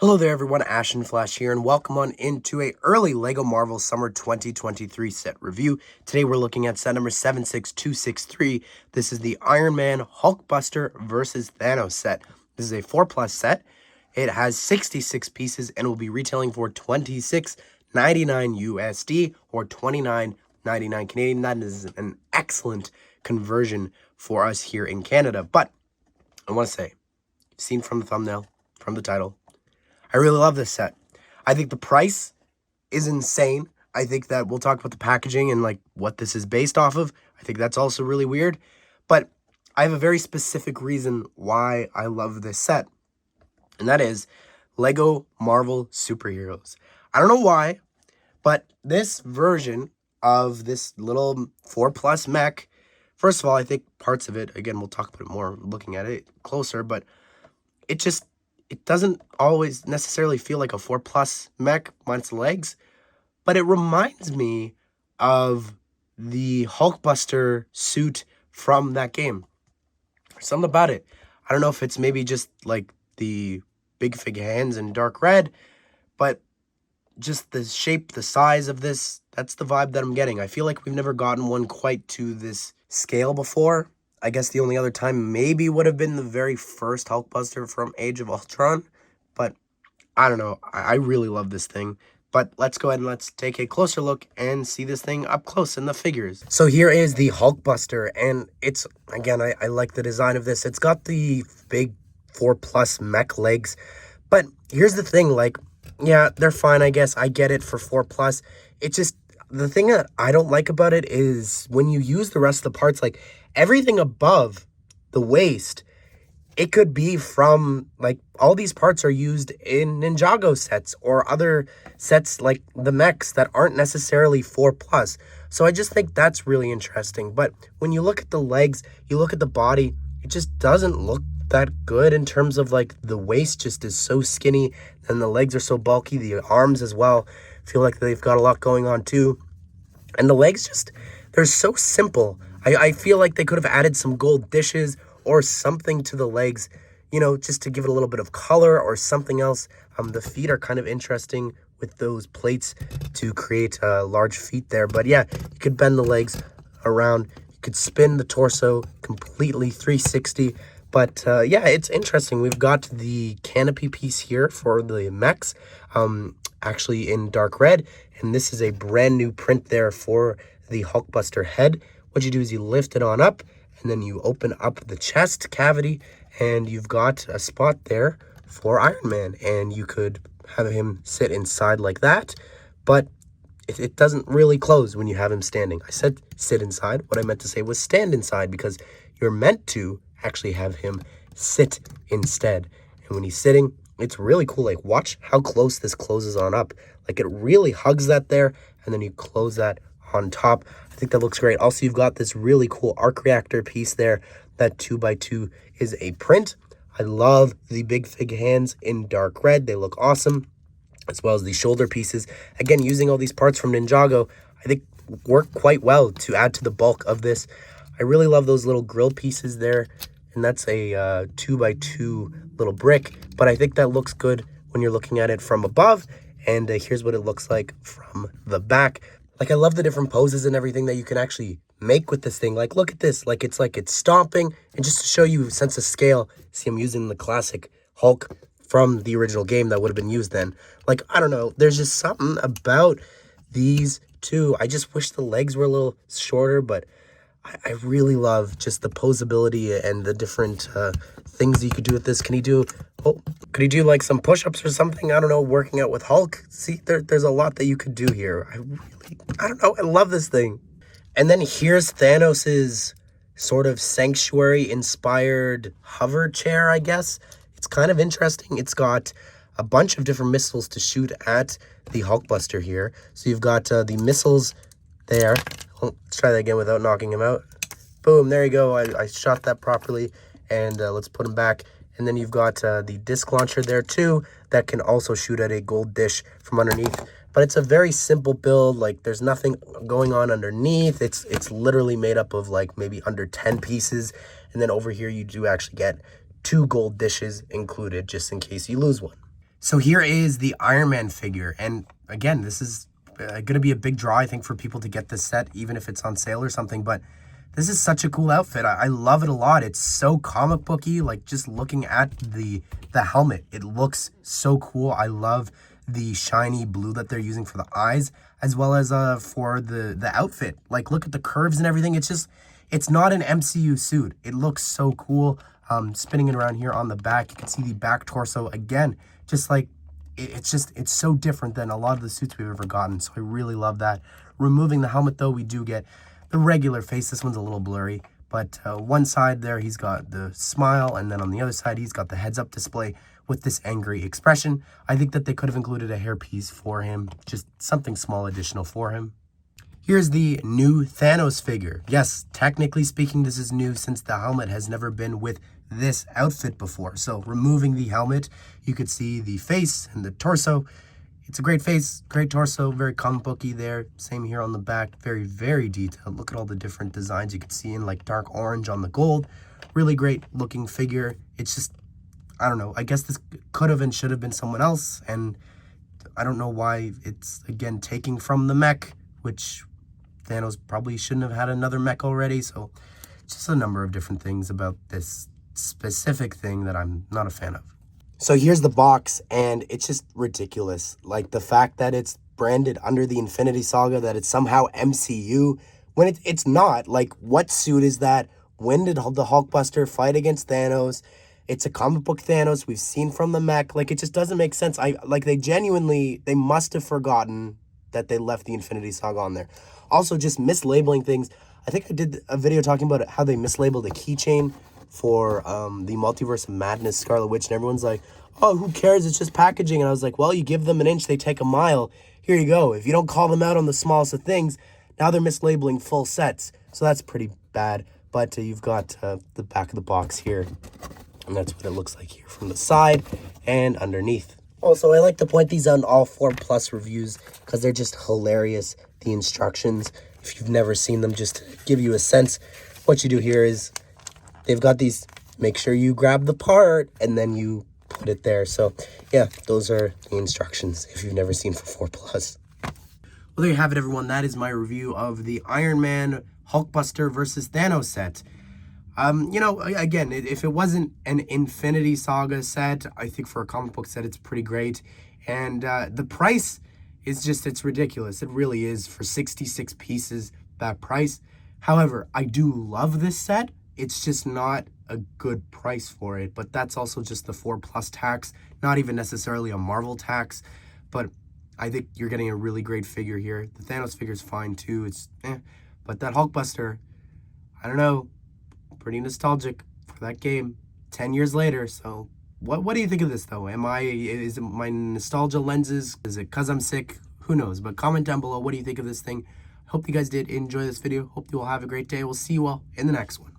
Hello there everyone, Ashnflash here, and welcome on into a early LEGO Marvel Summer 2023 set review. Today we're looking at set number 76263. This is the Iron Man Hulkbuster versus Thanos set. This is a 4+ set. It has 66 pieces and will be retailing for $26.99 USD or $29.99 Canadian. That is an excellent conversion for us here in Canada. But I want to say, seen from the thumbnail, from the title, I really love this set. I think the price is insane. I think that we'll talk about the packaging and like what this is based off of. I think that's also really weird. But I have a very specific reason why I love this set. And that is LEGO Marvel Superheroes. I don't know why, but this version of this little 4+ mech, first of all, I think parts of it, again, we'll talk about it more looking at it closer, but it doesn't always necessarily feel like a 4+ mech minus the legs, but it reminds me of the Hulkbuster suit from that game. There's something about it. I don't know if it's maybe just like the big fig hands in dark red, but just the shape, the size of this, that's the vibe that I'm getting. I feel like we've never gotten one quite to this scale before. I guess the only other time maybe would have been the very first Hulkbuster from Age of Ultron. But I don't know. I really love this thing. But let's go ahead and let's take a closer look and see this thing up close in the figures. So here is the Hulkbuster. And it's, again, I like the design of this. It's got the big 4+ mech legs. But here's the thing. Like, yeah, they're fine, I guess. I get it for 4+. It's just, the thing that I don't like about it is when you use the rest of the parts, like, everything above the waist, it could be from, like, all these parts are used in Ninjago sets or other sets like the mechs that aren't necessarily 4+. So I just think that's really interesting. But when you look at the legs, you look at the body, it just doesn't look that good in terms of, like, the waist just is so skinny and the legs are so bulky. The arms as well feel like they've got a lot going on too. And the legs just, they're so simple. I feel like they could have added some gold dishes or something to the legs, you know, just to give it a little bit of color or something else. The feet are kind of interesting with those plates to create large feet there. But yeah, you could bend the legs around. You could spin the torso completely 360. But yeah, it's interesting. We've got the canopy piece here for the mechs, actually in dark red. And this is a brand new print there for the Hulkbuster head. What you do is you lift it on up, and then you open up the chest cavity, and you've got a spot there for Iron Man. And you could have him sit inside like that, but it doesn't really close when you have him standing. I said sit inside. What I meant to say was stand inside, because you're meant to actually have him sit instead. And when he's sitting, it's really cool. Like, watch how close this closes on up. Like, it really hugs that there, and then you close that on top. I think that looks great. Also, you've got this really cool arc reactor piece there. That 2x2 is a print. I love the big fig hands in dark red. They look awesome, as well as the shoulder pieces. Again, using all these parts from Ninjago, I think work quite well to add to the bulk of this. I really love those little grill pieces there, and that's a 2x2 little brick, but I think that looks good when you're looking at it from above. And here's what it looks like from the back. Like, I love the different poses and everything that you can actually make with this thing. Like, look at this. Like, it's stomping. And just to show you a sense of scale, see, I'm using the classic Hulk from the original game that would have been used then. Like, I don't know. There's just something about these two. I just wish the legs were a little shorter, but I really love just the posability and the different things you could do with this. Could he do like some push-ups or something? I don't know, working out with Hulk. See, there's a lot that you could do here. I don't know, I love this thing. And then here's Thanos's sort of sanctuary-inspired hover chair, I guess. It's kind of interesting. It's got a bunch of different missiles to shoot at the Hulkbuster here. So you've got the missiles there. Let's try that again without knocking him out. Boom, there you go. I shot that properly. And let's put him back. And then you've got the disc launcher there too that can also shoot at a gold dish from underneath. But it's a very simple build. Like, there's nothing going on underneath. It's literally made up of like maybe under 10 pieces. And then over here you do actually get 2 gold dishes included just in case you lose one. So here is the Iron Man figure. And again, this is going to be a big draw, I think, for people to get this set, even if it's on sale or something. But this is such a cool outfit. I love it a lot. It's so comic booky. Like, just looking at the helmet, it looks so cool. I love the shiny blue that they're using for the eyes, as well as for the outfit. Like, look at the curves and everything. It's not an MCU suit. It looks so cool. Spinning it around here on the back, you can see the back torso again. Just like, it's so different than a lot of the suits we've ever gotten. So I really love that. Removing the helmet, though, we do get the regular face. This one's a little blurry, but one side there, he's got the smile, and then on the other side, he's got the heads-up display with this angry expression. I think that they could have included a hairpiece for him, just something small additional for him. Here's the new Thanos figure. Yes, technically speaking, this is new since the helmet has never been with this outfit before. So removing the helmet, you could see the face and the torso. It's a great face, great torso, very comic booky there. Same here on the back, very, very detailed. Look at all the different designs you could see in like dark orange on the gold. Really great looking figure. It's just, I don't know, I guess this could have and should have been someone else. And I don't know why it's, again, taking from the mech, which Thanos probably shouldn't have had another mech already. So just a number of different things about this specific thing that I'm not a fan of. So here's the box, and it's just ridiculous. Like, the fact that it's branded under the Infinity Saga, that it's somehow MCU, when it's not. Like, what suit is that? When did the Hulkbuster fight against Thanos? It's a comic book Thanos we've seen from the mech. Like, it just doesn't make sense. They must have forgotten that they left the Infinity Saga on there. Also, just mislabeling things. I think I did a video talking about how they mislabeled a keychain for the Multiverse of Madness Scarlet Witch, and everyone's like, oh, who cares? It's just packaging. And I was like, well, you give them an inch, they take a mile. Here you go. If you don't call them out on the smallest of things, now they're mislabeling full sets. So that's pretty bad. But you've got the back of the box here, and that's what it looks like here from the side and underneath. Also, I like to point these on all 4+ reviews because they're just hilarious. The instructions, if you've never seen them, just to give you a sense, what you do here is they've got these, make sure you grab the part, and then you put it there. So, yeah, those are the instructions if you've never seen for 4+. Well, there you have it, everyone. That is my review of the Iron Man Hulkbuster versus Thanos set. You know, again, if it wasn't an Infinity Saga set, I think for a comic book set, it's pretty great. And the price is just, it's ridiculous. It really is. For 66 pieces, that price. However, I do love this set. It's just not a good price for it. But that's also just the 4+ tax, not even necessarily a Marvel tax. But I think you're getting a really great figure here. The Thanos figure's fine too. It's But that Hulkbuster, I don't know. Pretty nostalgic for that game 10 years later. So what do you think of this, though? Is it my nostalgia lenses? Is it because I'm sick? Who knows? But comment down below, what do you think of this thing? Hope you guys did enjoy this video. Hope you all have a great day. We'll see you all in the next one.